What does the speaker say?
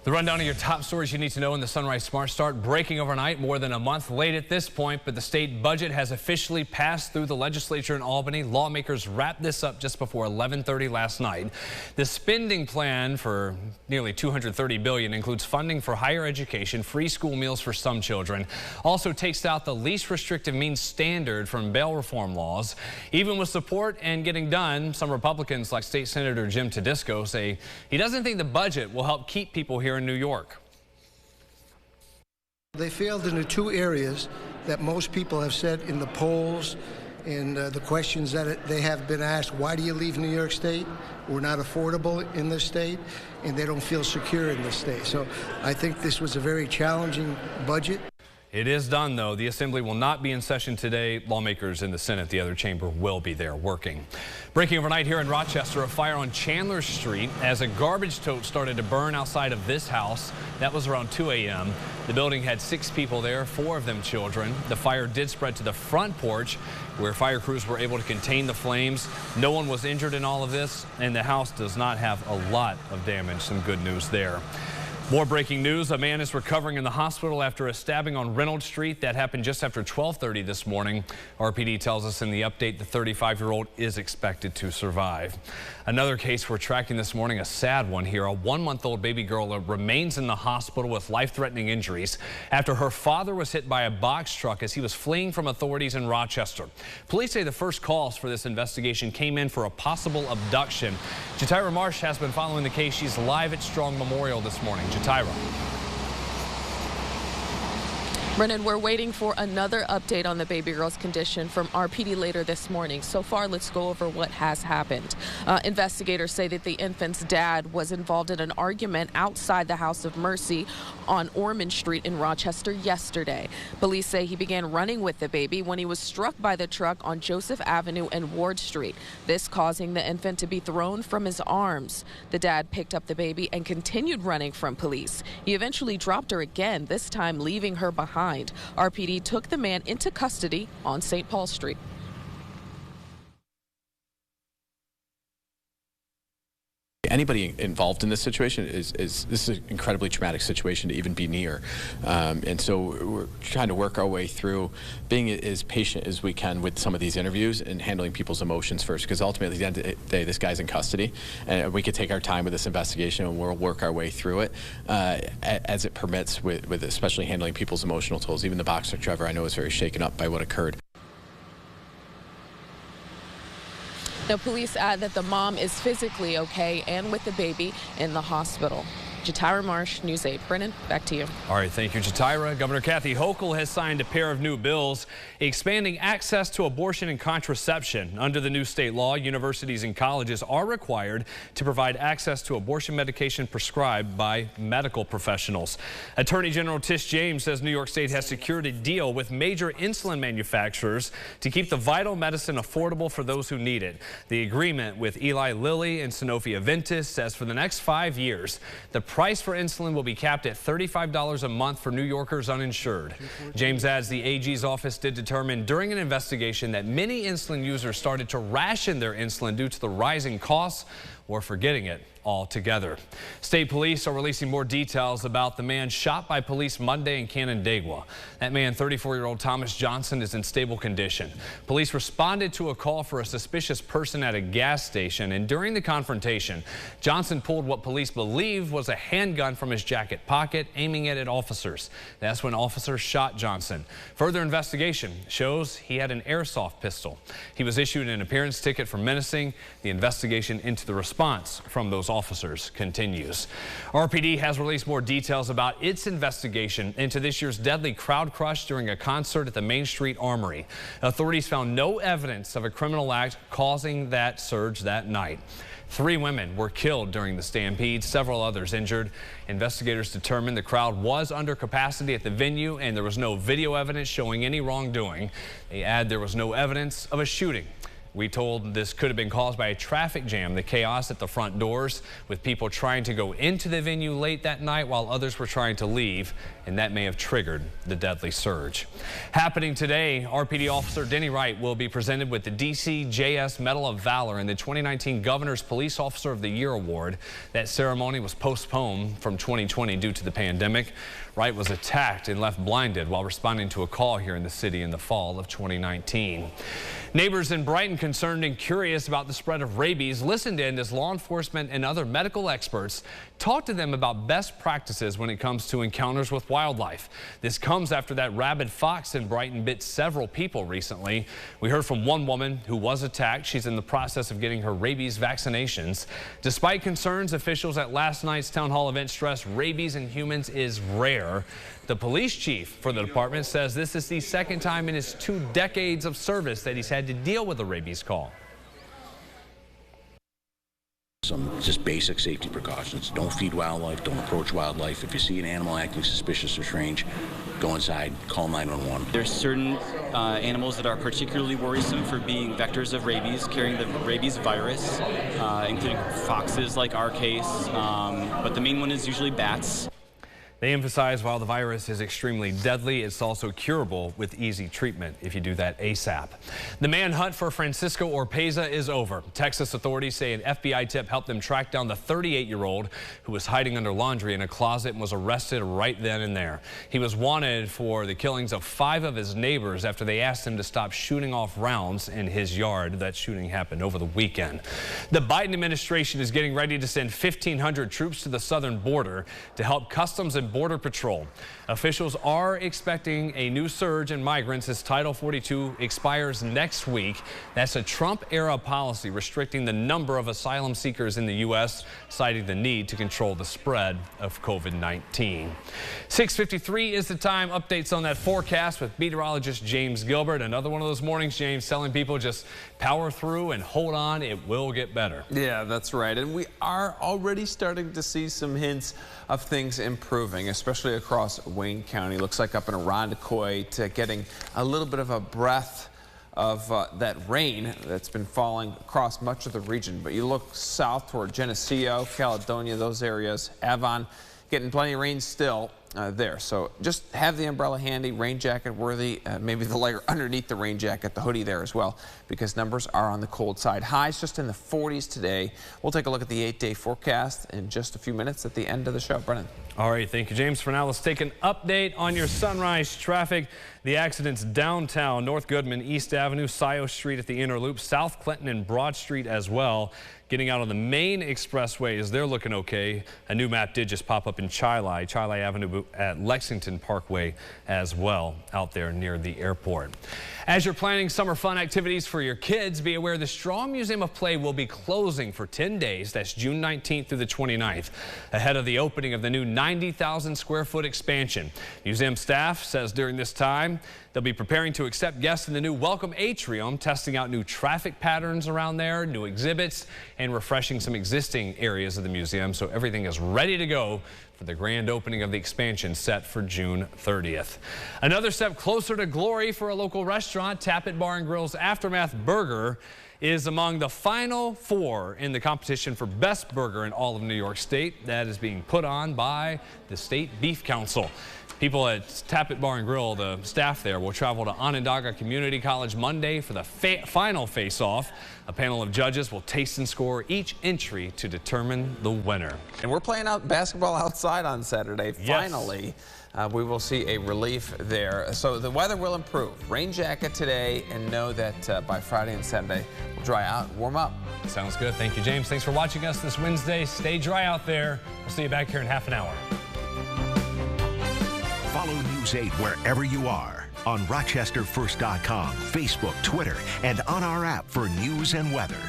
The rundown of your top stories you need to know in the Sunrise Smart Start. Breaking overnight, more than a month late at this point, but the state budget has officially passed through the legislature in Albany. Lawmakers wrapped this up just before 11:30 last night. The spending plan for nearly $230 billion includes funding for higher education, free school meals for some children, also takes out the least restrictive means standard from bail reform laws. Even with support and getting done, some Republicans like State Senator Jim Tedisco say he doesn't think the budget will help keep people here in New York. They failed in the two areas that most people have said in the polls and the questions that they have been asked. Why do you leave New York State? We're not affordable in this state, and they don't feel secure in this state. So I think this was a very challenging budget. It is done, though. The Assembly will not be in session today. Lawmakers in the Senate, the other chamber, will be there working. Breaking overnight here in Rochester, a fire on Chandler Street as a garbage tote started to burn outside of this house. That was around 2 a.m. The building had 6 people there, 4 of them children. The fire did spread to the front porch, where fire crews were able to contain the flames. No one was injured in all of this, and the house does not have a lot of damage. Some good news there. More breaking news. A man is recovering in the hospital after a stabbing on Reynolds Street. That happened just after 12:30 this morning. RPD tells us in the update the 35-year-old is expected to survive. Another case we're tracking this morning, a sad one here. A 1-month-old baby girl remains in the hospital with life-threatening injuries after her father was hit by a box truck as he was fleeing from authorities in Rochester. Police say the first calls for this investigation came in for a possible abduction. Jatira Marsh has been following the case. She's live at Strong Memorial this morning. Jatira. Brennan, we're waiting for another update on the baby girl's condition from RPD later this morning. So far, let's go over what has happened. Investigators say that the infant's dad was involved in an argument outside the House of Mercy on Ormond Street in Rochester yesterday. Police say he began running with the baby when he was struck by the truck on Joseph Avenue and Ward Street, this causing the infant to be thrown from his arms. The dad picked up the baby and continued running from police. He eventually dropped her again, this time leaving her behind. RPD took the man into custody on St. Paul Street. Anybody involved in this situation this is an incredibly traumatic situation to even be near, and so we're trying to work our way through being as patient as we can with some of these interviews and handling people's emotions first, because ultimately at the end of the day this guy's in custody and we could take our time with this investigation and we'll work our way through it as it permits, with especially handling people's emotional tolls. Even the boxer Trevor, I know, is very shaken up by what occurred. Now, police add that the mom is physically okay and with the baby in the hospital. Jatira Marsh, News 8. Brennan, back to you. All right, thank you, Jatira. Governor Kathy Hochul has signed a pair of new bills expanding access to abortion and contraception. Under the new state law, universities and colleges are required to provide access to abortion medication prescribed by medical professionals. Attorney General Tish James says New York State has secured a deal with major insulin manufacturers to keep the vital medicine affordable for those who need it. The agreement with Eli Lilly and Sanofi Aventis says for the next 5 years, the price for insulin will be capped at $35 a month for New Yorkers uninsured. James adds the AG's office did determine during an investigation that many insulin users started to ration their insulin due to the rising costs or forgetting it altogether. State police are releasing more details about the man shot by police Monday in Canandaigua. That man, 34-year-old Thomas Johnson, is in stable condition. Police responded to a call for a suspicious person at a gas station, and during the confrontation, Johnson pulled what police believe was a handgun from his jacket pocket, aiming it at officers. That's when officers shot Johnson. Further investigation shows he had an airsoft pistol. He was issued an appearance ticket for menacing. The investigation into the response from those officers continues. RPD has released more details about its investigation into this year's deadly crowd crush during a concert at the Main Street Armory. Authorities found no evidence of a criminal act causing that surge that night. 3 women were killed during the stampede, several others injured. Investigators determined the crowd was under capacity at the venue and there was no video evidence showing any wrongdoing. They add there was no evidence of a shooting. We told this could have been caused by a traffic jam, the chaos at the front doors, with people trying to go into the venue late that night while others were trying to leave, and that may have triggered the deadly surge. Happening today, RPD Officer Denny Wright will be presented with the DCJS Medal of Valor and the 2019 Governor's Police Officer of the Year Award. That ceremony was postponed from 2020 due to the pandemic. Wright was attacked and left blinded while responding to a call here in the city in the fall of 2019. Neighbors in Brighton, concerned and curious about the spread of rabies, listened in as law enforcement and other medical experts talked to them about best practices when it comes to encounters with wildlife. This comes after that rabid fox in Brighton bit several people recently. We heard from one woman who was attacked. She's in the process of getting her rabies vaccinations. Despite concerns, officials at last night's town hall event stressed rabies in humans is rare. The police chief for the department says this is the second time in his 2 decades of service that he's had to deal with a rabies call. Some just basic safety precautions. Don't feed wildlife, don't approach wildlife. If you see an animal acting suspicious or strange, go inside, call 911. There's certain animals that are particularly worrisome for being vectors of rabies, carrying the rabies virus, including foxes like our case, but the main one is usually bats. They emphasize while the virus is extremely deadly, it's also curable with easy treatment if you do that ASAP. The manhunt for Francisco Orpaza is over. Texas authorities say an FBI tip helped them track down the 38-year-old who was hiding under laundry in a closet and was arrested right then and there. He was wanted for the killings of 5 of his neighbors after they asked him to stop shooting off rounds in his yard. That shooting happened over the weekend. The Biden administration is getting ready to send 1,500 troops to the southern border to help Customs and Border Patrol. Officials are expecting a new surge in migrants as Title 42 expires next week. That's a Trump-era policy restricting the number of asylum seekers in the U.S., citing the need to control the spread of COVID-19. 6:53 is the time. Updates on that forecast with meteorologist James Gilbert. Another one of those mornings, James, telling people just power through and hold on. It will get better. Yeah, that's right. And we are already starting to see some hints of things improving, especially across Wayne County. Looks like up in Irondequoit, getting a little bit of a breath of that rain that's been falling across much of the region. But you look south toward Geneseo, Caledonia, those areas, Avon, getting plenty of rain still there. So just have the umbrella handy, rain jacket worthy, maybe the layer underneath the rain jacket, the hoodie there as well, because numbers are on the cold side. Highs just in the 40s today. We'll take a look at the 8-day forecast in just a few minutes at the end of the show. Brennan. All right, thank you, James. For now, let's take an update on your sunrise traffic. The accidents downtown, North Goodman, East Avenue, Scioto Street at the Inner Loop, South Clinton and Broad Street as well. Getting out on the main expressways, they're looking okay. A new map did just pop up in Chili Avenue at Lexington Parkway as well, out there near the airport. As you're planning summer fun activities for your kids, be aware the Strong Museum of Play will be closing for 10 days. That's June 19th through the 29th, ahead of the opening of the new 90,000 square foot expansion. Museum staff says during this time, they'll be preparing to accept guests in the new Welcome Atrium, testing out new traffic patterns around there, new exhibits, and refreshing some existing areas of the museum, so everything is ready to go for the grand opening of the expansion set for June 30th. Another step closer to glory for a local restaurant. Tappet Bar Grill's Aftermath Burger is among the final 4 in the competition for best burger in all of New York State. That is being put on by the State Beef Council. People at Tappet Bar and Grill, the staff there, will travel to Onondaga Community College Monday for the final face-off. A panel of judges will taste and score each entry to determine the winner. And we're playing out basketball outside on Saturday. Yes. Finally, we will see a relief there. So the weather will improve. Rain jacket today, and know that by Friday and Saturday, we'll dry out, warm up. Sounds good. Thank you, James. Thanks for watching us this Wednesday. Stay dry out there. We'll see you back here in half an hour. Follow News 8 wherever you are on RochesterFirst.com, Facebook, Twitter, and on our app for news and weather.